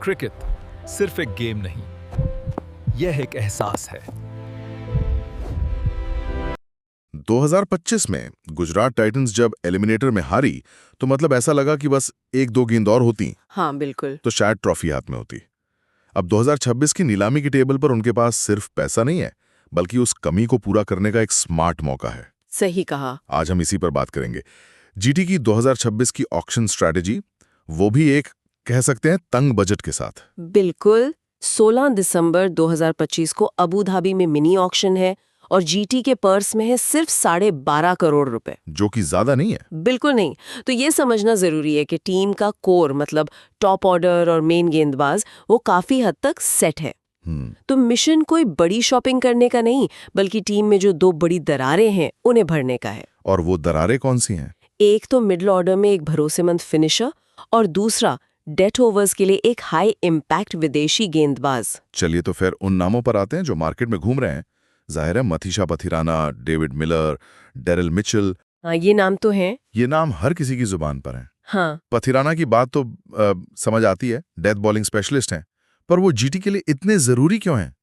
Cricket सिर्फ एक game नहीं, यह एक एहसास है। 2025 में गुजरात टाइटंस जब एलिमिनेटर में हारी तो मतलब ऐसा लगा कि बस एक दो गेंद और होती हाँ बिल्कुल, तो शायद ट्रॉफी हाथ में होती। अब 2026 की नीलामी की टेबल पर उनके पास सिर्फ पैसा नहीं है, बल्कि उस कमी को पूरा करने का एक स्मार्ट मौका है। सही कहा। आज हम इसी पर बात करेंगे। जीटी की 2026 की ऑक्शन स्ट्रैटेजी, वो भी एक कह सकते हैं तंग बजट के साथ। बिल्कुल, 16 दिसंबर 2025 को अबू धाबी में मिनी ऑक्शन है और जीटी के पर्स में है सिर्फ 12.5 करोड़ रुपए। जो कि ज्यादा नहीं है। बिल्कुल नहीं। तो ये समझना जरूरी है कि टीम का कोर मतलब टॉप ऑर्डर और मेन गेंदबाज वो काफी हद तक सेट है। तो मिशन कोई बड़ी शॉपिंग करने का नहीं, बल्कि टीम में जो दो बड़ी दरारें हैं उन्हें भरने का है। और वो दरारें कौन सी हैं? एक तो मिडिल ऑर्डर में एक भरोसेमंद फिनिशर और दूसरा डेथ ओवर्स के लिए एक हाई इम्पैक्ट विदेशी गेंदबाज। चलिए तो फिर उन नामों पर आते हैं जो मार्केट में घूम रहे हैं। जाहिर है Matheesha Pathirana, David Miller, Daryl Mitchell. हाँ, ये नाम तो हैं। ये नाम हर किसी की जुबान पर हैं। हाँ, पथिराना की बात तो समझ आती है, डेथ बॉलिंग स्पेशलिस्ट हैं, पर वो जीटी के लिए इतने जरूरी क्यों हैं?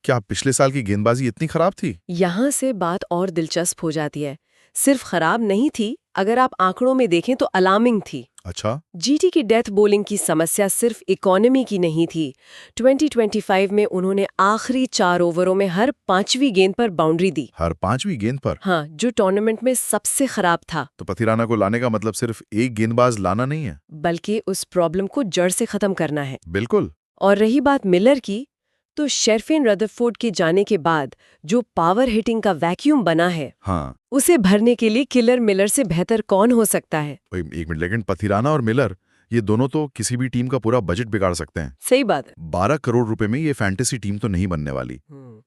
क्या पिछले साल की गेंदबाजी इतनी खराब थी? यहाँ से बात और दिलचस्प हो जाती है। सिर्फ खराब नहीं थी, अगर आप आंकड़ों में देखें तो अलार्मिंग थी। अच्छा, जीटी की डेथ बॉलिंग की समस्या सिर्फ इकोनॉमी की नहीं थी। 2025 में उन्होंने आखिरी 4 ओवरों में हर 5वीं गेंद पर बाउंड्री दी। हर 5वीं गेंद पर? हाँ, जो टूर्नामेंट में सबसे खराब था। तो पथिराना को लाने का मतलब सिर्फ एक गेंदबाज लाना नहीं है, बल्कि उस प्रॉब्लम को जड़ से खत्म करना है। बिल्कुल। और रही बात मिलर की, तो शेरफिन रदरफोर्ड के जाने के बाद जो पावर हिटिंग का वैक्यूम बना है, हाँ, उसे भरने के लिए किलर मिलर से बेहतर कौन हो सकता है? एक मिनट, लेकिन पथिराना और मिलर ये दोनों तो किसी भी टीम का पूरा बजट बिगाड़ सकते हैं। सही बात है। 12 करोड़ रुपए में ये फैंटेसी टीम तो नहीं बनने वाली।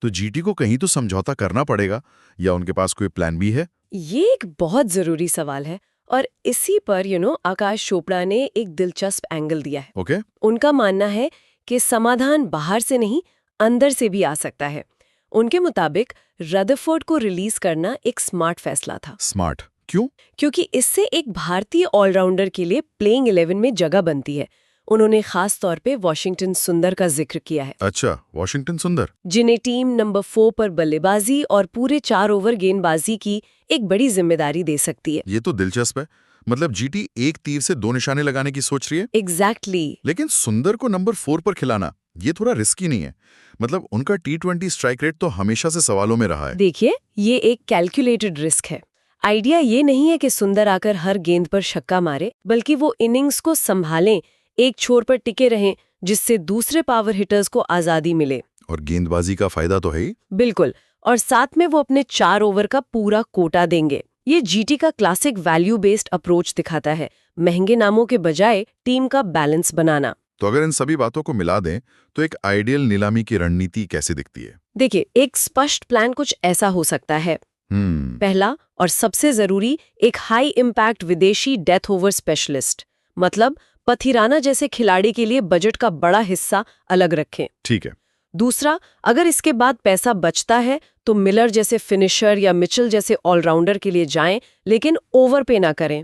तो जीटी को कहीं तो समझौता करना पड़ेगा, या उनके पास कोई प्लान भी है? ये एक बहुत जरूरी सवाल है और इसी पर आकाश चोपड़ा ने एक दिलचस्प एंगल दिया है। ओके, उनका मानना है कि समाधान बाहर से नहीं, अंदर से भी आ सकता है। उनके मुताबिक रदरफोर्ड को रिलीज करना एक स्मार्ट फैसला था। स्मार्ट क्यों? क्योंकि इससे एक भारतीय ऑलराउंडर के लिए प्लेइंग 11 में जगह बनती है। उन्होंने खास तौर पे वॉशिंगटन सुंदर का जिक्र किया है, अच्छा, वॉशिंगटन सुंदर, जिन्हें टीम नंबर 4 पर बल्लेबाजी और पूरे 4 ओवर गेंदबाजी की एक बड़ी जिम्मेदारी दे सकती है। ये तो दिलचस्प है। मतलब जीटी एक तीर से दो निशाने लगाने की सोच रही है। एग्जैक्टली। लेकिन सुंदर को नंबर 4 पर खिलाना ये थोड़ा रिस्की नहीं है? मतलब उनका T20 स्ट्राइक रेट तो हमेशा से सवालों में रहा है। देखिए, ये एक कैलकुलेटेड रिस्क है। आइडिया ये नहीं है कि सुंदर आकर हर गेंद पर छक्का मारे, बल्कि वो इनिंग्स को संभालें, एक छोर पर टिके रहें, जिससे दूसरे पावर हिटर्स को आजादी मिले। और गेंदबाजी का फायदा तो है ही। बिल्कुल, और साथ में वो अपने 4 ओवर का पूरा कोटा देंगे। ये जीटी का क्लासिक वैल्यू बेस्ड अप्रोच दिखाता है, महंगे नामों के बजाय टीम का बैलेंस बनाना। तो अगर इन सभी बातों को मिला दें तो एक आइडियल नीलामी की रणनीति कैसे दिखती है? देखिए, एक स्पष्ट प्लान कुछ ऐसा हो सकता है। पहला और सबसे जरूरी, एक हाई इम्पैक्ट विदेशी डेथ ओवर स्पेशलिस्ट, मतलब पथिराना जैसे खिलाड़ी के लिए बजट का बड़ा हिस्सा अलग रखें। ठीक है। दूसरा, अगर इसके बाद पैसा बचता है तो मिलर जैसे फिनिशर या मिचेल जैसे ऑलराउंडर के लिए जाएं, लेकिन ओवर पे ना करें।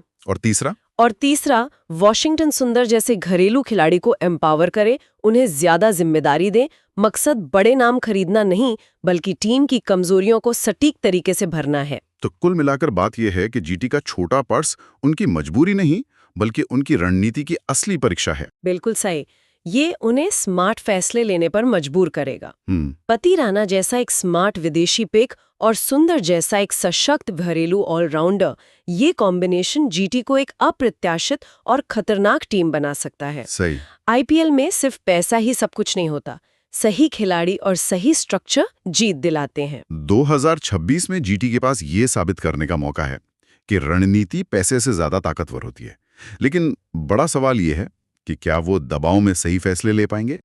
और तीसरा, वॉशिंगटन सुंदर जैसे घरेलू खिलाड़ी को एम्पावर करें, उन्हें ज्यादा जिम्मेदारी दें। मकसद बड़े नाम खरीदना नहीं, बल्कि टीम की कमजोरियों को सटीक तरीके से भरना है। तो कुल मिलाकर बात यह है कि जीटी का छोटा पर्स उनकी मजबूरी नहीं, बल्कि उनकी रणनीति की असली परीक्षा है। बिल्कुल सही। ये उन्हें स्मार्ट फैसले लेने पर मजबूर करेगा। पथिराना जैसा एक स्मार्ट विदेशी पिक और सुंदर जैसा एक सशक्त घरेलू ऑलराउंडर, ये कॉम्बिनेशन जीटी को एक अप्रत्याशित और खतरनाक टीम बना सकता है। सही। आईपीएल में सिर्फ पैसा ही सब कुछ नहीं होता, सही खिलाड़ी और सही स्ट्रक्चर जीत दिलाते हैं। 2026 में जीटी के पास ये साबित करने का मौका है कि रणनीति पैसे से ज्यादा ताकतवर होती है। लेकिन बड़ा सवाल ये है कि क्या वो दबाव में सही फैसले ले पाएंगे?